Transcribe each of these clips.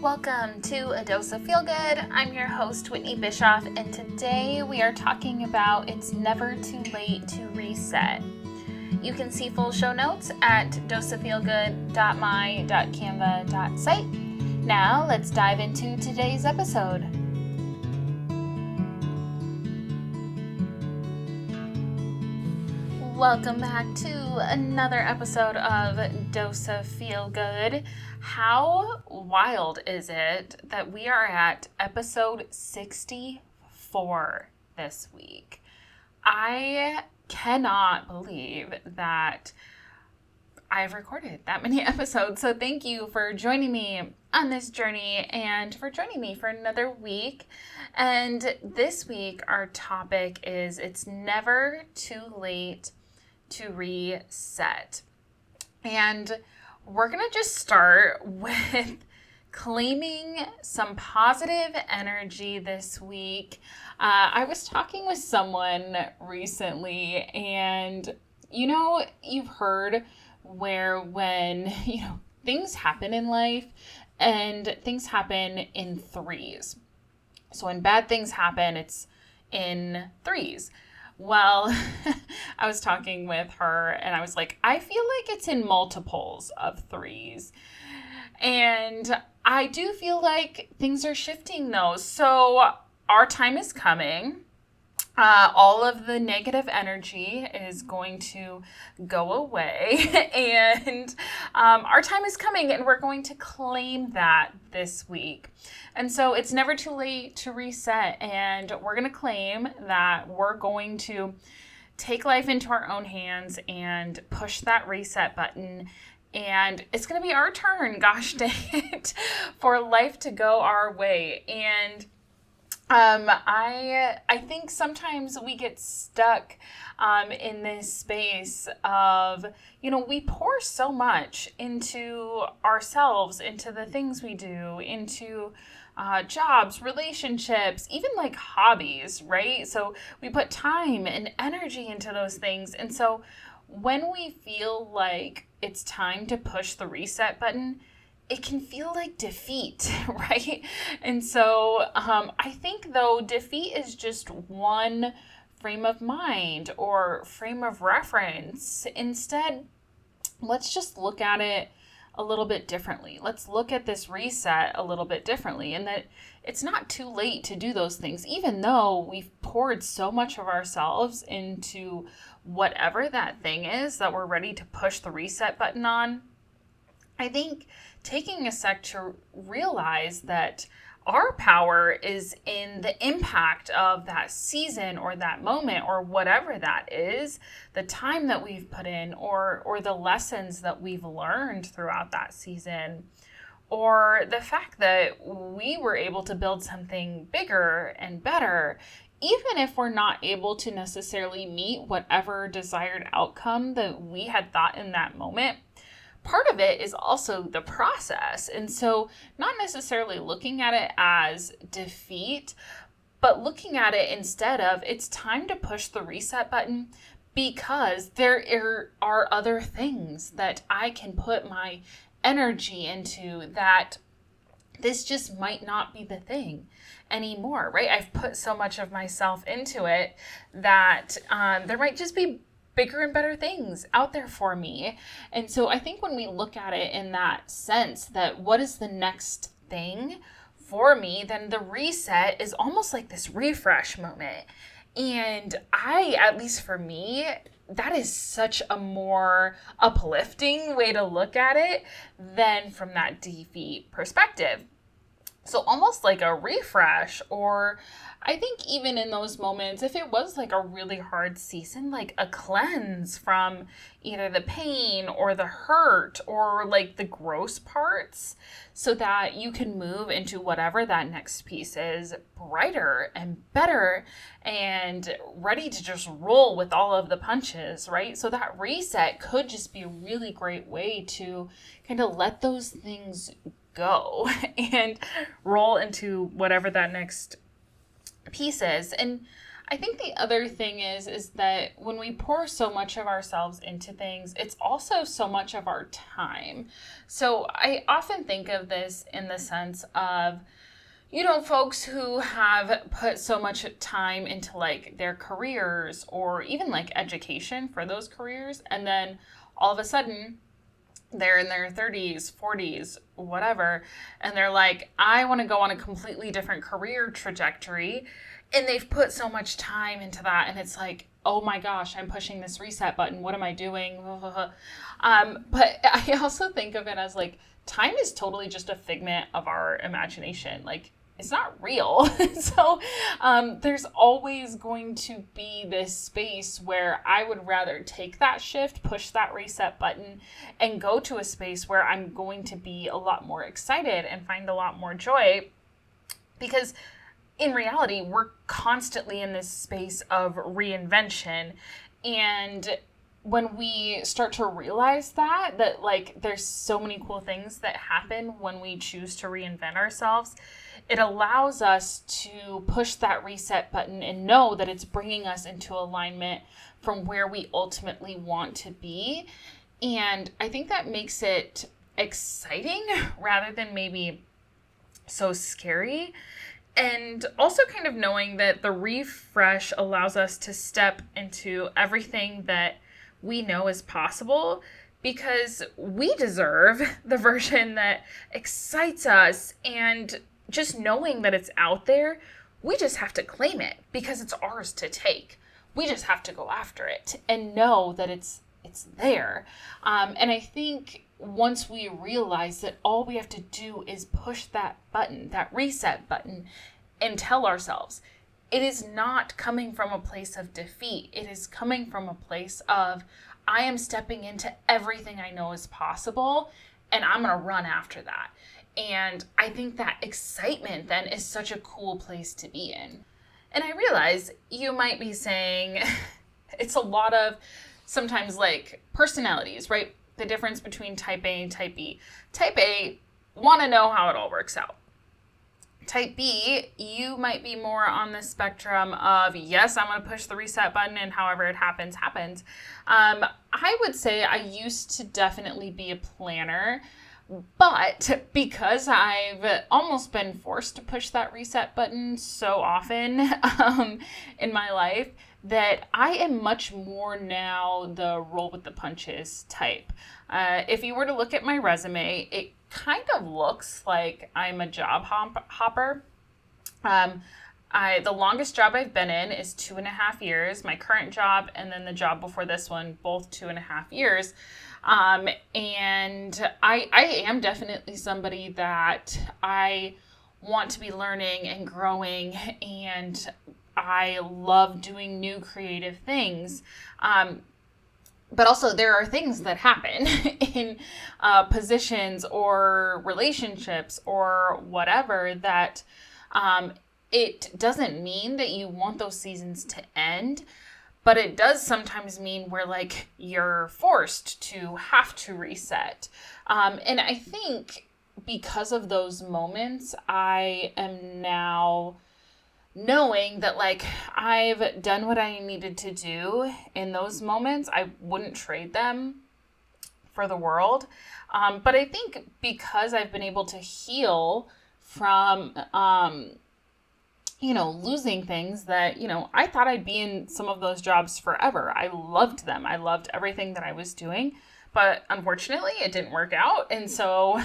Welcome to A Dose of Feel Good. I'm your host, Whitney Bischoff, and today we are talking about It's Never Too Late to Reset. You can see full show notes at doseofeelgood.my.canva.site. Now let's dive into today's episode. Welcome back to another episode of Dose of Feel Good. How wild is it that we are at episode 64 this week? I cannot believe that I've recorded that many episodes. So thank you for joining me on this journey and for joining me for another week. And this week, our topic is It's Never Too Late to Reset. And we're going to just start with claiming some positive energy this week. I was talking with someone recently, and you've heard where when things happen in life and things happen in threes. So when bad things happen, it's in threes. Well, I was talking with her and I was like, I feel like it's in multiples of threes. And I do feel like things are shifting though. So our time is coming. All of the negative energy is going to go away and our time is coming and we're going to claim that this week. And so it's never too late to reset, and we're going to claim that we're going to take life into our own hands and push that reset button. And it's going to be our turn, gosh dang it, for life to go our way. And I think sometimes we get stuck in this space of, we pour so much into ourselves, into the things we do, into jobs, relationships, even like hobbies, right? So we put time and energy into those things. And so when we feel like it's time to push the reset button, it can feel like defeat, right? And so I think though defeat is just one frame of mind or frame of reference. Instead, let's just look at it a little bit differently. Let's look at this reset a little bit differently, and that it's not too late to do those things, even though we've poured so much of ourselves into whatever that thing is that we're ready to push the reset button on. I think taking a sec to realize that our power is in the impact of that season or that moment or whatever that is, the time that we've put in or the lessons that we've learned throughout that season, or the fact that we were able to build something bigger and better, even if we're not able to necessarily meet whatever desired outcome that we had thought in that moment. Part of it is also the process. And so not necessarily looking at it as defeat, but looking at it instead of it's time to push the reset button because there are other things that I can put my energy into, that this just might not be the thing anymore, right? I've put so much of myself into it that there might just be bigger and better things out there for me. And so I think when we look at it in that sense, that what is the next thing for me, then the reset is almost like this refresh moment. And at least for me, that is such a more uplifting way to look at it than from that defeat perspective. So almost like a refresh, or I think even in those moments, if it was like a really hard season, like a cleanse from either the pain or the hurt or like the gross parts, so that you can move into whatever that next piece is, brighter and better and ready to just roll with all of the punches, right? So that reset could just be a really great way to kind of let those things go and roll into whatever that next piece is. And I think the other thing is that when we pour so much of ourselves into things, it's also so much of our time. So I often think of this in the sense of, folks who have put so much time into like their careers or even like education for those careers, and then all of a sudden they're in their 30s, 40s, whatever, and they're like, I want to go on a completely different career trajectory. And they've put so much time into that. And it's like, oh my gosh, I'm pushing this reset button. What am I doing? But I also think of it as like, time is totally just a figment of our imagination. Like, it's not real. So there's always going to be this space where I would rather take that shift, push that reset button, and go to a space where I'm going to be a lot more excited and find a lot more joy. Because in reality, we're constantly in this space of reinvention. And when we start to realize that like there's so many cool things that happen when we choose to reinvent ourselves, it allows us to push that reset button and know that it's bringing us into alignment from where we ultimately want to be. And I think that makes it exciting rather than maybe so scary. And also kind of knowing that the refresh allows us to step into everything that we know is possible, because we deserve the version that excites us. And just knowing that it's out there, we just have to claim it because it's ours to take. We just have to go after it and know that it's there. And I think once we realize that all we have to do is push that button, that reset button, and tell ourselves, it is not coming from a place of defeat. It is coming from a place of, I am stepping into everything I know is possible, and I'm going to run after that. And I think that excitement then is such a cool place to be in. And I realize you might be saying, it's a lot of sometimes like personalities, right? The difference between type A and type B. Type A want to know how it all works out. Type B, you might be more on the spectrum of, yes, I'm going to push the reset button and however it happens, happens. I would say I used to definitely be a planner, but because I've almost been forced to push that reset button so often in my life, that I am much more now the roll with the punches type. If you were to look at my resume, it kind of looks like I'm a job hopper. The longest job I've been in is 2.5 years. My current job and then the job before this one, both 2.5 years. And I am definitely somebody that I want to be learning and growing, and I love doing new creative things. But also there are things that happen in positions or relationships or whatever that it doesn't mean that you want those seasons to end, but it does sometimes mean where like you're forced to have to reset. And I think because of those moments, I am now knowing that like I've done what I needed to do in those moments. I wouldn't trade them for the world. But I think because I've been able to heal from, losing things that, I thought I'd be in some of those jobs forever. I loved them. I loved everything that I was doing. But unfortunately, it didn't work out. And so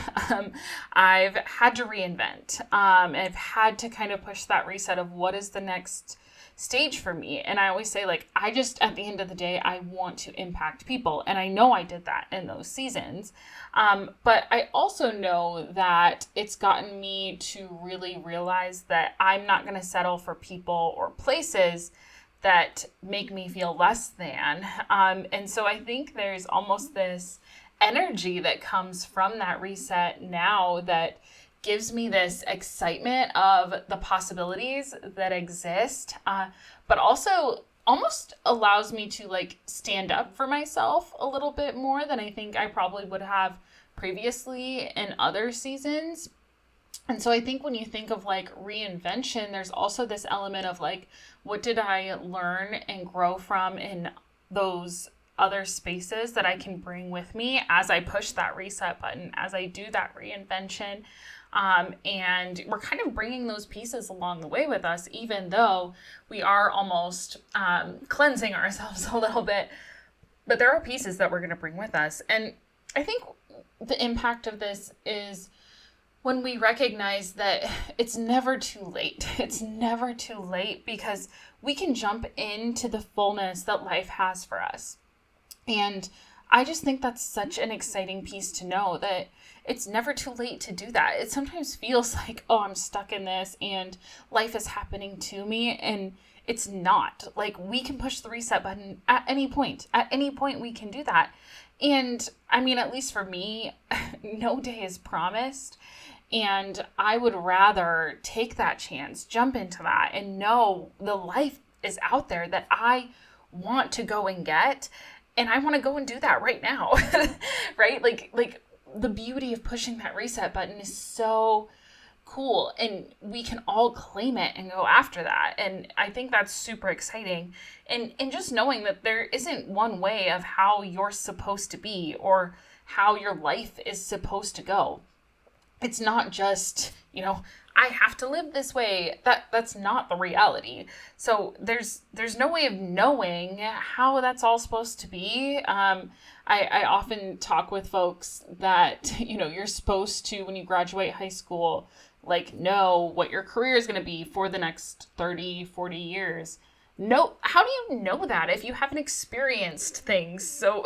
I've had to reinvent. I've had to kind of push that reset of what is the next stage for me. And I always say, like, I just, at the end of the day, I want to impact people. And I know I did that in those seasons. But I also know that it's gotten me to really realize that I'm not going to settle for people or places that make me feel less than. And so I think there's almost this energy that comes from that reset now that gives me this excitement of the possibilities that exist, but also almost allows me to like stand up for myself a little bit more than I think I probably would have previously in other seasons. And so I think when you think of like reinvention, there's also this element of like, what did I learn and grow from in those other spaces that I can bring with me as I push that reset button, as I do that reinvention. And we're kind of bringing those pieces along the way with us, even though we are almost cleansing ourselves a little bit. But there are pieces that we're going to bring with us. And I think the impact of this is when we recognize that it's never too late. It's never too late, because we can jump into the fullness that life has for us. And I just think that's such an exciting piece to know, that it's never too late to do that. It sometimes feels like, oh, I'm stuck in this and life is happening to me. And it's not. Like, we can push the reset button at any point. At any point we can do that. And I mean, at least for me, no day is promised. And I would rather take that chance, jump into that, and know the life is out there that I want to go and get. And I want to go and do that right now, right? Like the beauty of pushing that reset button is so cool, and we can all claim it and go after that. And I think that's super exciting. And just knowing that there isn't one way of how you're supposed to be or how your life is supposed to go. It's not just, I have to live this way. That's not the reality. So there's no way of knowing how that's all supposed to be. I often talk with folks that, you're supposed to, when you graduate high school, like, know what your career is going to be for the next 30, 40 years. No, how do you know that if you haven't experienced things? So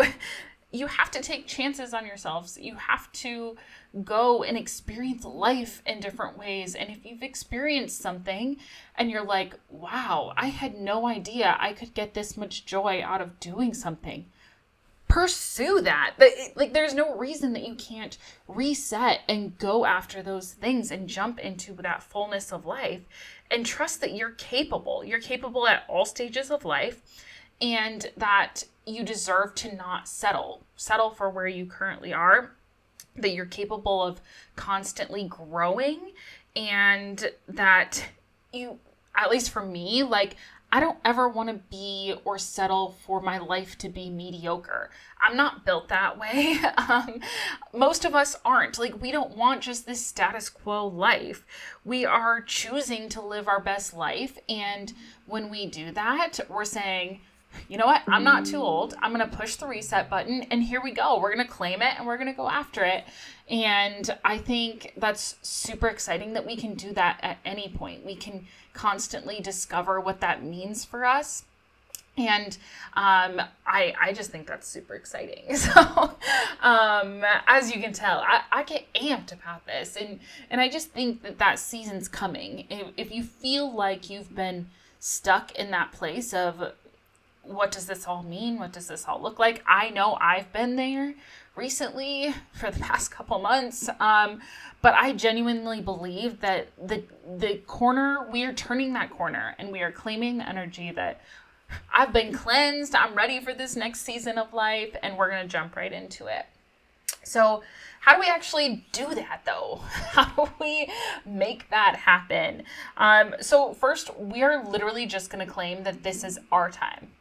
you have to take chances on yourselves. You have to go and experience life in different ways. And if you've experienced something and you're like, wow, I had no idea I could get this much joy out of doing something, pursue that. Like, there's no reason that you can't reset and go after those things and jump into that fullness of life, and trust that you're capable. You're capable at all stages of life, and that you deserve to not settle for where you currently are, that you're capable of constantly growing, and that you, at least for me, like, I don't ever want to be or settle for my life to be mediocre. I'm not built that way. Most of us aren't. Like, we don't want just this status quo life. We are choosing to live our best life. And when we do that, we're saying, you know what? I'm not too old. I'm going to push the reset button, and here we go. We're going to claim it and we're going to go after it. And I think that's super exciting that we can do that at any point. We can constantly discover what that means for us. And I just think that's super exciting. So as you can tell, I get amped about this. And I just think that season's coming. If you feel like you've been stuck in that place of, what does this all mean? What does this all look like? I know I've been there recently for the past couple months. But I genuinely believe that the corner, we are turning that corner, and we are claiming the energy that I've been cleansed. I'm ready for this next season of life, and we're going to jump right into it. So how do we actually do that, though? How do we make that happen? So first, we are literally just going to claim that this is our time.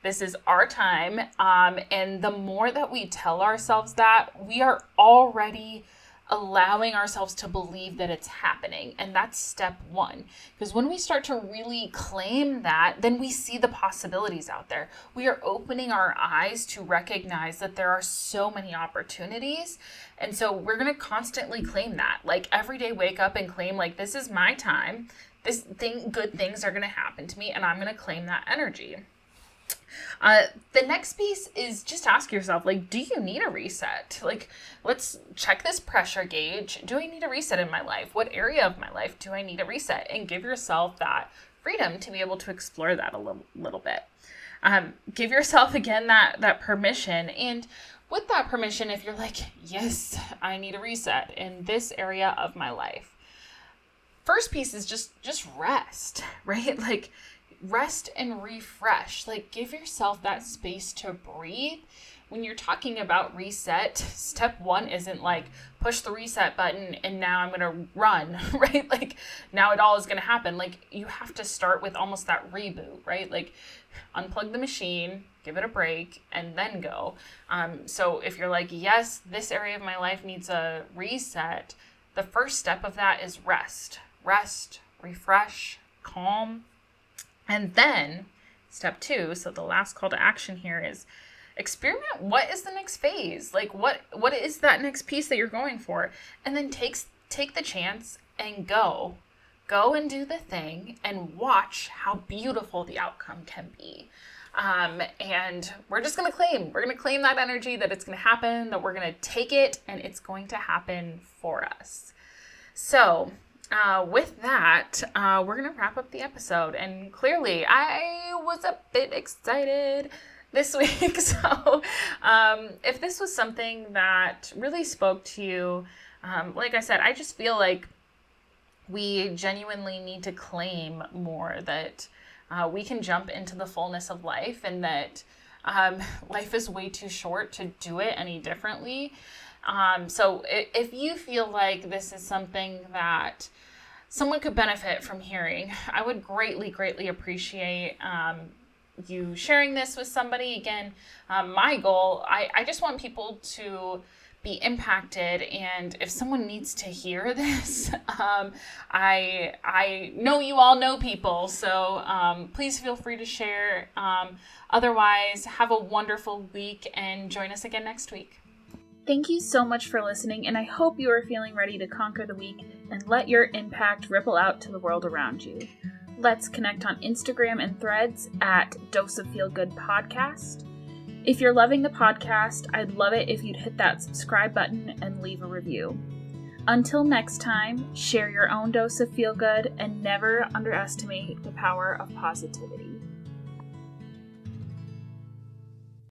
This is our time. And the more that we tell ourselves that, we are already allowing ourselves to believe that it's happening. And that's step one. Because when we start to really claim that, then we see the possibilities out there. We are opening our eyes to recognize that there are so many opportunities. And so we're going to constantly claim that. Like, every day wake up and claim, like, this is my time. Good things are going to happen to me, and I'm going to claim that energy. The next piece is just ask yourself, like, do you need a reset? Like, let's check this pressure gauge. Do I need a reset in my life? What area of my life do I need a reset? And give yourself that freedom to be able to explore that a little bit. Give yourself, again, that permission. And with that permission, if you're like, yes, I need a reset in this area of my life. First piece is just rest, right? Like, rest and refresh. Like, give yourself that space to breathe. when you're talking about reset, step one isn't like push the reset button and now I'm going to run, right? Like now it all is going to happen. Like you have to start with almost that reboot, right? Like unplug the machine, give it a break, and then go. So if you're like, yes, this area of my life needs a reset, the first step of that is rest, refresh, calm. And then step two, so the last call to action here is experiment. What is the next phase? Like what is that next piece that you're going for? And then take the chance and go and do the thing and watch how beautiful the outcome can be. And we're just going to claim that energy, that it's going to happen, that we're going to take it and it's going to happen for us. So with that, we're going to wrap up the episode. And clearly I was a bit excited this week. So if this was something that really spoke to you, like I said, I just feel like we genuinely need to claim more that we can jump into the fullness of life, and that life is way too short to do it any differently. So if you feel like this is something that someone could benefit from hearing, I would greatly, greatly appreciate you sharing this with somebody. Again, my goal, I just want people to be impacted, and if someone needs to hear this, I know you all know people, so please feel free to share. Otherwise, have a wonderful week and join us again next week. Thank you so much for listening, and I hope you are feeling ready to conquer the week and let your impact ripple out to the world around you. Let's connect on Instagram and Threads at Dose of Feel Good Podcast. If you're loving the podcast, I'd love it if you'd hit that subscribe button and leave a review. Until next time, share your own dose of feel good and never underestimate the power of positivity.